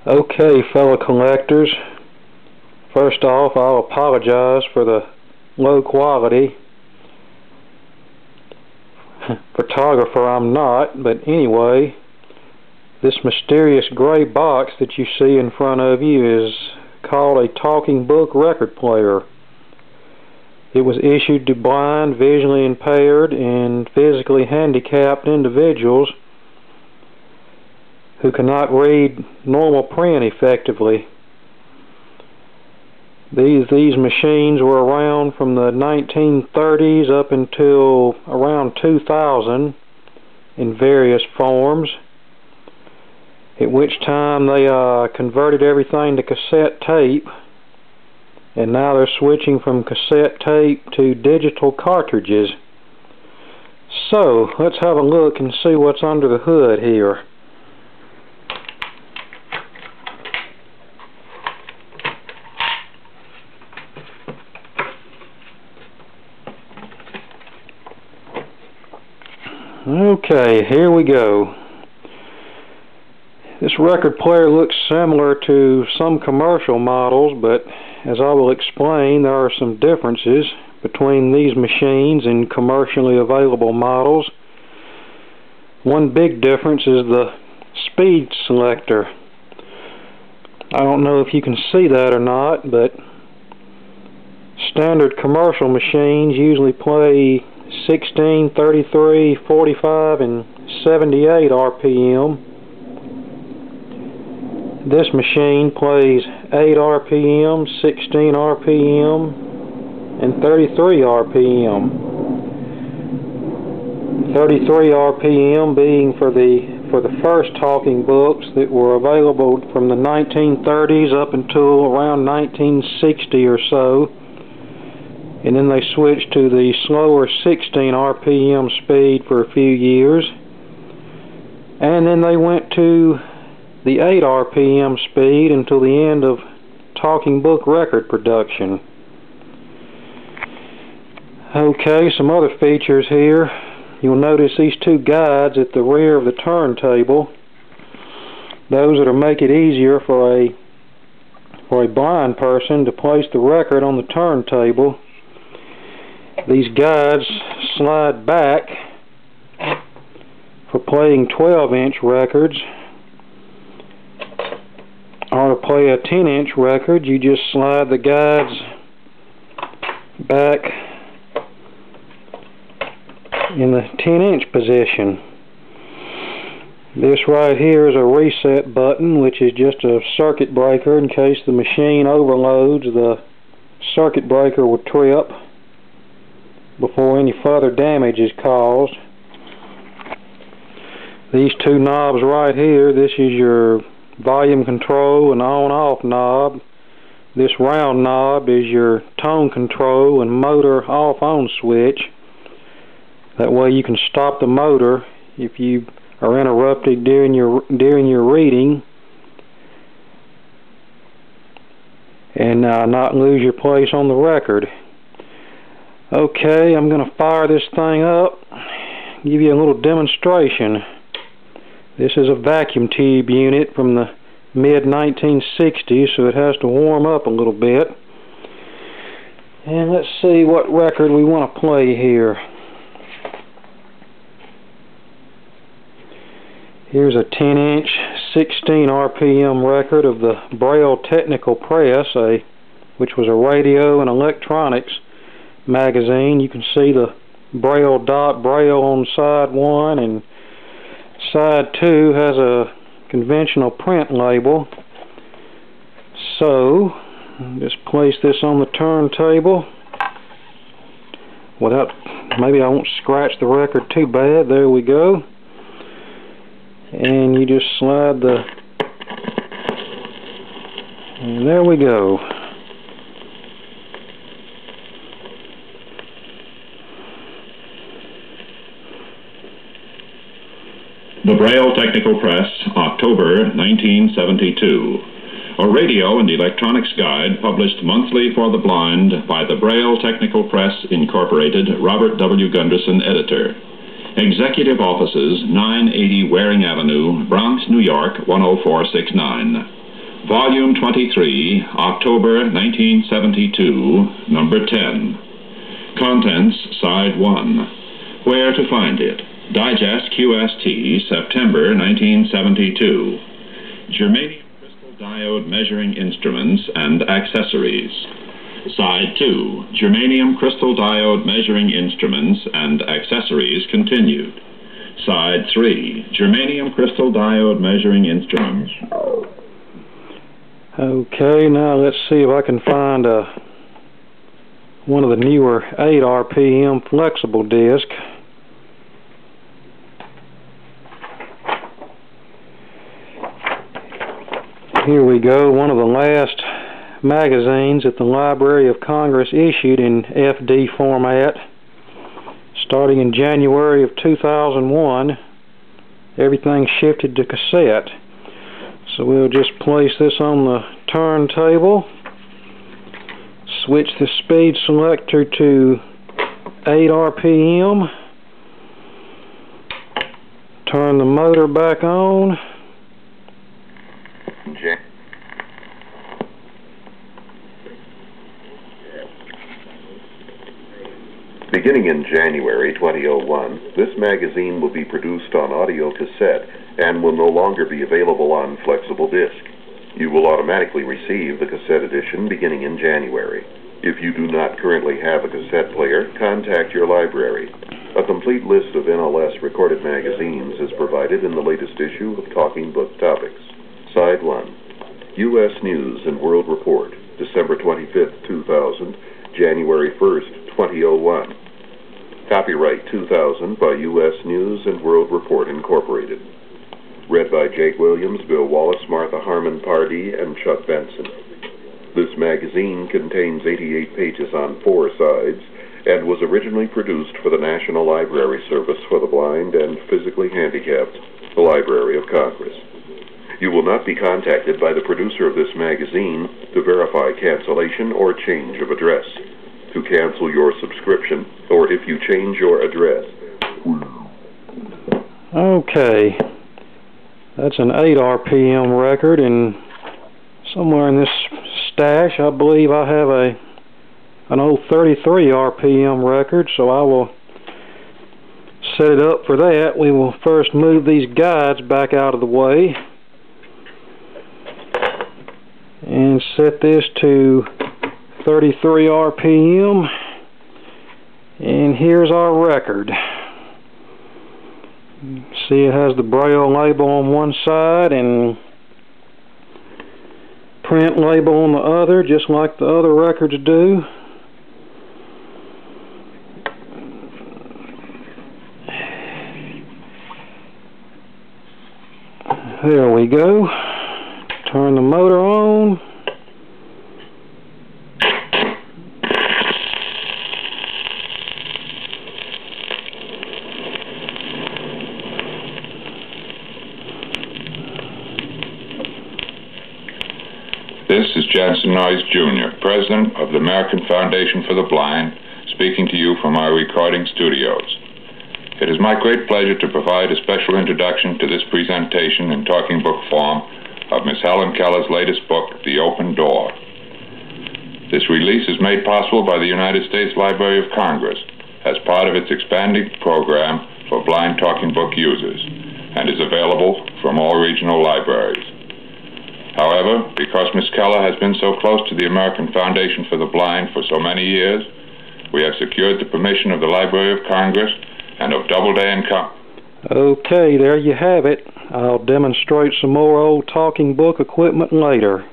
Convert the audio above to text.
Okay, fellow collectors, first off, I'll apologize for the low quality. Photographer I'm not, but anyway, this mysterious gray box that you see in front of you is called a talking book record player. It was issued to blind, visually impaired, and physically handicapped individuals who cannot read normal print effectively. These machines were around from the 1930s up until around 2000 in various forms, at which time they converted everything to cassette tape, and now they're switching from cassette tape to digital cartridges. So let's have a look and see what's under the hood here. Okay, here we go. This record player looks similar to some commercial models, but as I will explain, there are some differences between these machines and commercially available models. One big difference is the speed selector. I don't know if you can see that or not, but standard commercial machines usually play 16, 33, 45, and 78 RPM. This machine plays 8 RPM, 16 RPM, and 33 RPM. 33 RPM being for the first talking books that were available from the 1930s up until around 1960 or so. And then they switched to the slower 16 RPM speed for a few years. And then they went to the 8 RPM speed until the end of talking book record production. Okay, some other features here. You'll notice these two guides at the rear of the turntable. Those that'll make it easier for a blind person to place the record on the turntable. These guides slide back for playing 12-inch records, or to play a 10-inch record, you just slide the guides back in the 10-inch position. This right here is a reset button, which is just a circuit breaker in case the machine overloads. The circuit breaker will trip before any further damage is caused. These two knobs right here, this is your volume control and on-off knob. This round knob is your tone control and motor off-on switch. That way you can stop the motor if you are interrupted during your reading and not lose your place on the record. Okay, I'm going to fire this thing up, give you a little demonstration. This is a vacuum tube unit from the mid-1960s, so it has to warm up a little bit. And let's see what record we want to play here. Here's a 10-inch, 16 RPM record of the Braille Technical Press, which was a radio and electronics magazine. You can see the Braille dot Braille on side 1, and side 2 has a conventional print label. So just place this on the turntable without, maybe I won't scratch the record too bad. There we go. And you just slide and there we go. The Braille Technical Press, October 1972. A radio and electronics guide published monthly for the blind by the Braille Technical Press, Incorporated, Robert W. Gunderson, editor. Executive Offices, 980 Waring Avenue, Bronx, New York, 10469. Volume 23, October 1972, Number 10. Contents, Side 1. Where to find it? Digest QST, September 1972. Germanium crystal diode measuring instruments and accessories. Side 2. Germanium crystal diode measuring instruments and accessories continued. Side 3. Germanium crystal diode measuring instruments. Okay, now let's see if I can find one of the newer 8 RPM flexible disc. Here we go, one of the last magazines that the Library of Congress issued in FD format, starting in January of 2001. Everything shifted to cassette. So we'll just place this on the turntable, switch the speed selector to 8 RPM, turn the motor back on. Beginning in January 2001, this magazine will be produced on audio cassette and will no longer be available on flexible disc. You will automatically receive the cassette edition beginning in January. If you do not currently have a cassette player, contact your library. A complete list of NLS recorded magazines is provided in the latest issue of Talking Book Topics. Side 1. U.S. News and World Report, December 25, 2000, January 1st, 2001. Copyright 2000 by U.S. News and World Report, Incorporated. Read by Jake Williams, Bill Wallace, Martha Harmon Pardee, and Chuck Benson. This magazine contains 88 pages on 4 sides and was originally produced for the National Library Service for the Blind and Physically Handicapped, the Library of Congress. You will not be contacted by the producer of this magazine to verify cancellation or change of address, to cancel your subscription, or if you change your address. Okay, that's an 8 RPM record, and somewhere in this stash I believe I have an old 33 RPM record, so I will set it up for that. We will first move these guides back out of the way and set this to 33 RPM, and here's our record. See, it has the Braille label on one side and print label on the other, just like the other records do. There we go. Turn the motor on. This is Jansen Noyes, Jr., President of the American Foundation for the Blind, speaking to you from our recording studios. It is my great pleasure to provide a special introduction to this presentation in talking book form of Miss Helen Keller's latest book, The Open Door. This release is made possible by the United States Library of Congress as part of its expanding program for blind talking book users, and is available from all regional libraries. However, because Miss Keller has been so close to the American Foundation for the Blind for so many years, we have secured the permission of the Library of Congress and of Doubleday & Co. Okay, there you have it. I'll demonstrate some more old talking book equipment later.